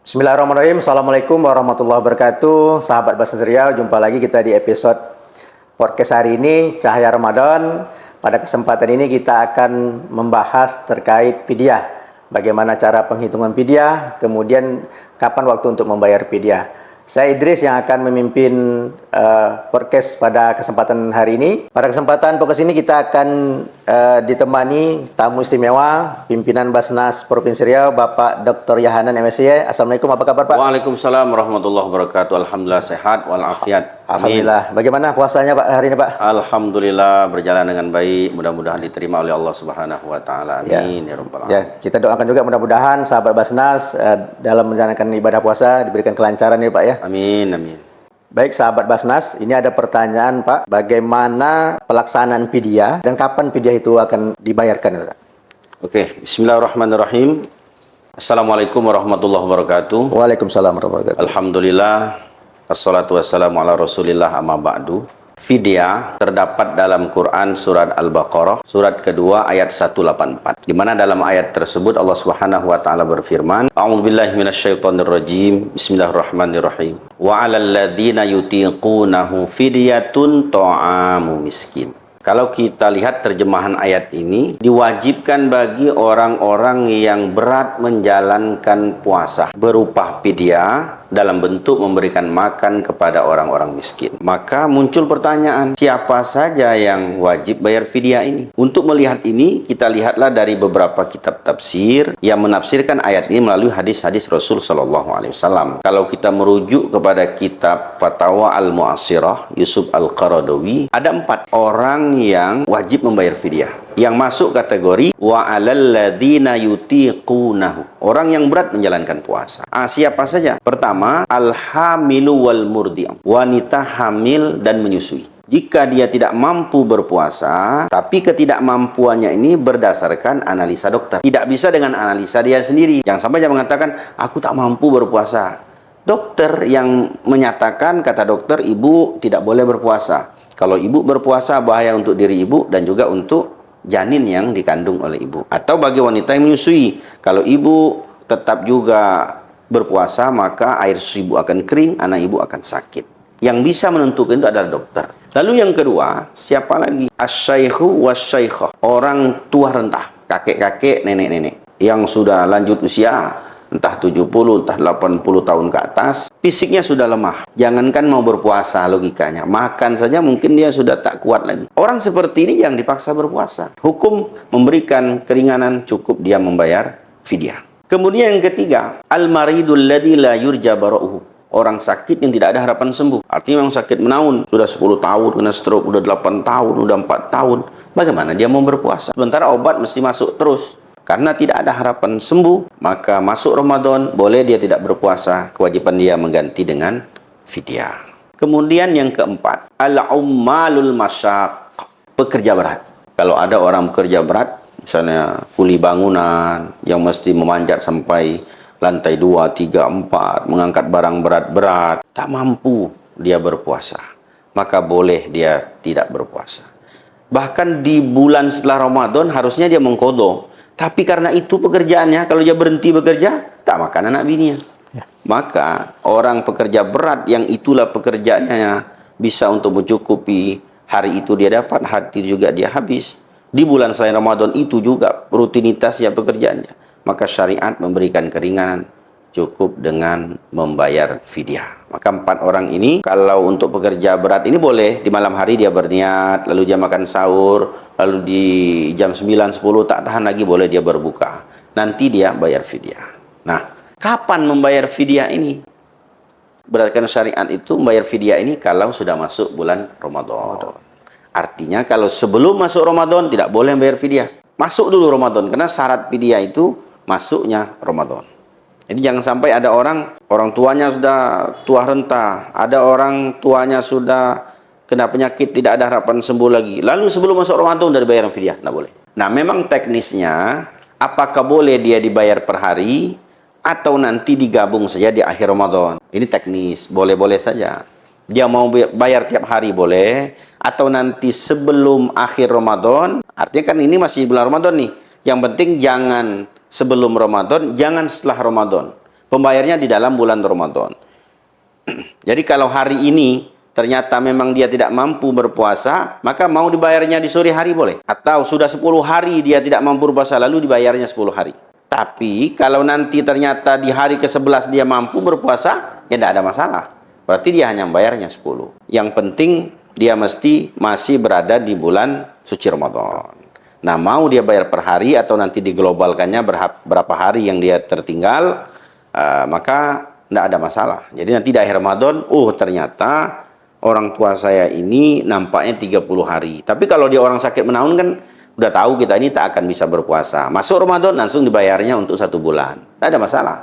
Bismillahirrahmanirrahim. Assalamualaikum warahmatullahi wabarakatuh. Sahabat Bahasa Riau, jumpa lagi kita di episode podcast hari ini, Cahaya Ramadan. Pada kesempatan ini kita akan membahas terkait fidyah. Bagaimana cara penghitungan fidyah, kemudian kapan waktu untuk membayar fidyah. Saya Idris yang akan memimpin podcast pada kesempatan hari ini. Pada kesempatan podcast ini kita akan ditemani tamu istimewa, pimpinan Basnas Provinsi Riau, Bapak Dr. Yahanan MSc. Assalamualaikum, apa kabar Pak? Waalaikumsalam warahmatullahi wabarakatuh. Alhamdulillah sehat walafiat. Alhamdulillah. Bagaimana puasanya Pak hari ini Pak? Alhamdulillah berjalan dengan baik. Mudah-mudahan diterima oleh Allah Subhanahu wa taala. Amin ya rabbal alamin. Ya, kita doakan juga mudah-mudahan sahabat Basnas dalam menjalankan ibadah puasa diberikan kelancaran ya Pak ya. Amin amin. Baik sahabat Basnas, ini ada pertanyaan Pak, bagaimana pelaksanaan fidyah dan kapan fidyah itu akan dibayarkan Pak? Oke, bismillahirrahmanirrahim. Assalamualaikum warahmatullahi wabarakatuh. Waalaikumsalam warahmatullahi wabarakatuh. Alhamdulillah, wassalatu wassalamu ala rasulillah amma ba'du. Fidyah terdapat dalam Quran surat Al-Baqarah surat kedua ayat 184. Di mana dalam ayat tersebut Allah Subhanahu wa taala berfirman, A'udzubillahi minasyaitonirrajim. Bismillahirrahmanirrahim. Wa 'alal ladzina yutiqunahu fidyatun ta'amu miskin. Kalau kita lihat terjemahan ayat ini, diwajibkan bagi orang-orang yang berat menjalankan puasa berupa fidyah dalam bentuk memberikan makan kepada orang-orang miskin. Maka muncul pertanyaan, siapa saja yang wajib bayar fidyah ini? Untuk melihat ini, kita lihatlah dari beberapa kitab tafsir yang menafsirkan ayat ini melalui hadis-hadis Rasul Shallallahu Alaihi Wasallam. Kalau kita merujuk kepada kitab Fatawa Al-Mu'assirah Yusuf Al-Qaradawi, ada 4 orang yang wajib membayar fidyah, yang masuk kategori wa 'alal ladzina yutiqunahu, orang yang berat menjalankan puasa. Siapa saja? Pertama, al-hamilu wal murdi'ah, wanita hamil dan menyusui. Jika dia tidak mampu berpuasa, tapi ketidakmampuannya ini berdasarkan analisa dokter, tidak bisa dengan analisa dia sendiri. Yang sampai dia mengatakan, aku tak mampu berpuasa. Dokter yang menyatakan, kata dokter, ibu tidak boleh berpuasa. Kalau ibu berpuasa bahaya untuk diri ibu dan juga untuk janin yang dikandung oleh ibu. Atau bagi wanita yang menyusui, kalau ibu tetap juga berpuasa, maka air susu ibu akan kering, anak ibu akan sakit. Yang bisa menentukan itu adalah dokter. Lalu yang kedua, siapa lagi? Asy-syaikhu wasyaikhah, orang tua renta, kakek-kakek, nenek-nenek yang sudah lanjut usia, entah 70, entah 80 tahun ke atas, fisiknya sudah lemah. Jangankan mau berpuasa logikanya, makan saja mungkin dia sudah tak kuat lagi. Orang seperti ini yang dipaksa berpuasa. Hukum memberikan keringanan, cukup dia membayar fidyah. Kemudian yang ketiga, al-maridul ladzi la yurja bara'uhu, orang sakit yang tidak ada harapan sembuh. Artinya memang sakit menaun, sudah 10 tahun kena stroke, sudah 8 tahun, sudah 4 tahun. Bagaimana dia mau berpuasa? Sementara obat mesti masuk terus. Karena tidak ada harapan sembuh, maka masuk Ramadan, boleh dia tidak berpuasa, kewajiban dia mengganti dengan fidyah. Kemudian yang keempat, al-ummalul masyaq, pekerja berat. Kalau ada orang bekerja berat, misalnya kuli bangunan yang mesti memanjat sampai lantai 2, 3, 4, mengangkat barang berat-berat, tak mampu dia berpuasa, maka boleh dia tidak berpuasa. Bahkan di bulan setelah Ramadan harusnya dia mengqadha. Tapi karena itu pekerjaannya, kalau dia berhenti bekerja, tak makan anak bininya. Maka orang pekerja berat yang itulah pekerjaannya bisa untuk mencukupi hari itu dia dapat, hari itu juga dia habis. Di bulan selain Ramadan itu juga rutinitasnya pekerjaannya. Maka syariat memberikan keringanan, cukup dengan membayar fidyah. Maka 4 orang ini, kalau untuk pekerja berat ini boleh di malam hari dia berniat, lalu dia makan sahur, lalu di jam 9, 10 tak tahan lagi, boleh dia berbuka. Nanti dia bayar fidyah. Nah, kapan membayar fidyah ini? Berdasarkan syariat itu membayar fidyah ini kalau sudah masuk bulan Ramadan. Artinya kalau sebelum masuk Ramadan tidak boleh membayar fidyah. Masuk dulu Ramadan, karena syarat fidyah itu masuknya Ramadan. Jadi jangan sampai ada orang tuanya sudah tua renta, ada orang tuanya sudah kena penyakit, tidak ada harapan sembuh lagi, lalu sebelum masuk Ramadan sudah dibayar fidyah, tidak boleh. Nah, memang teknisnya, apakah boleh dia dibayar per hari, atau nanti digabung saja di akhir Ramadan. Ini teknis, boleh-boleh saja. Dia mau bayar tiap hari boleh, atau nanti sebelum akhir Ramadan, artinya kan ini masih bulan Ramadan nih. Yang penting jangan sebelum Ramadan, jangan setelah Ramadan. Pembayarnya di dalam bulan Ramadan. Jadi kalau hari ini ternyata memang dia tidak mampu berpuasa, maka mau dibayarnya di sore hari boleh. Atau sudah 10 hari dia tidak mampu berpuasa, lalu dibayarnya 10 hari. Tapi kalau nanti ternyata di hari ke-11 dia mampu berpuasa, ya tidak ada masalah. Berarti dia hanya membayarnya 10. Yang penting dia mesti masih berada di bulan suci Ramadan. Nah, mau dia bayar per hari atau nanti diglobalkannya berapa hari yang dia tertinggal, maka tidak ada masalah. Jadi nanti di akhir Ramadan, ternyata orang tua saya ini nampaknya 30 hari. Tapi kalau dia orang sakit menaun kan, udah tahu kita ini tak akan bisa berpuasa. Masuk Ramadan langsung dibayarnya untuk 1 bulan. Tidak ada masalah.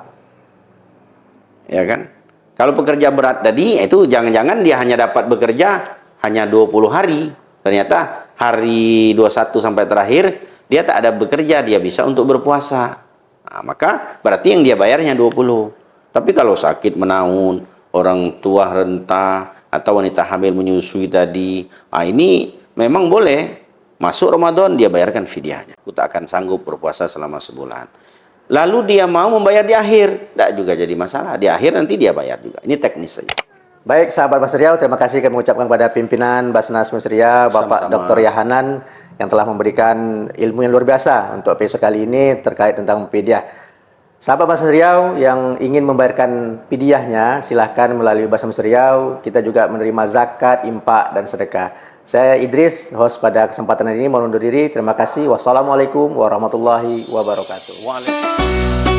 Ya kan? Kalau pekerja berat tadi, itu jangan-jangan dia hanya dapat bekerja hanya 20 hari. Ternyata hari 21 sampai terakhir, dia tak ada bekerja, dia bisa untuk berpuasa. Nah, maka berarti yang dia bayarnya 20. Tapi kalau sakit menaun, orang tua renta, atau wanita hamil menyusui tadi, ini memang boleh. Masuk Ramadan, dia bayarkan fidyahnya. Aku tak akan sanggup berpuasa selama sebulan. Lalu dia mau membayar di akhir, tidak juga jadi masalah. Di akhir nanti dia bayar juga. Ini teknis saja. Baik, sahabat Basnas Riau, terima kasih kami ucapkan kepada pimpinan Basnas Riau, Bapak Dr. Yahanan, yang telah memberikan ilmu yang luar biasa untuk episode kali ini terkait tentang fidyah. Sahabat Basnas Riau yang ingin membayarkan fidyahnya, silahkan melalui Basnas Riau. Kita juga menerima zakat, infak, dan sedekah. Saya Idris, host pada kesempatan ini, mohon undur diri. Terima kasih. Wassalamualaikum warahmatullahi wabarakatuh. Waalaikumsalam.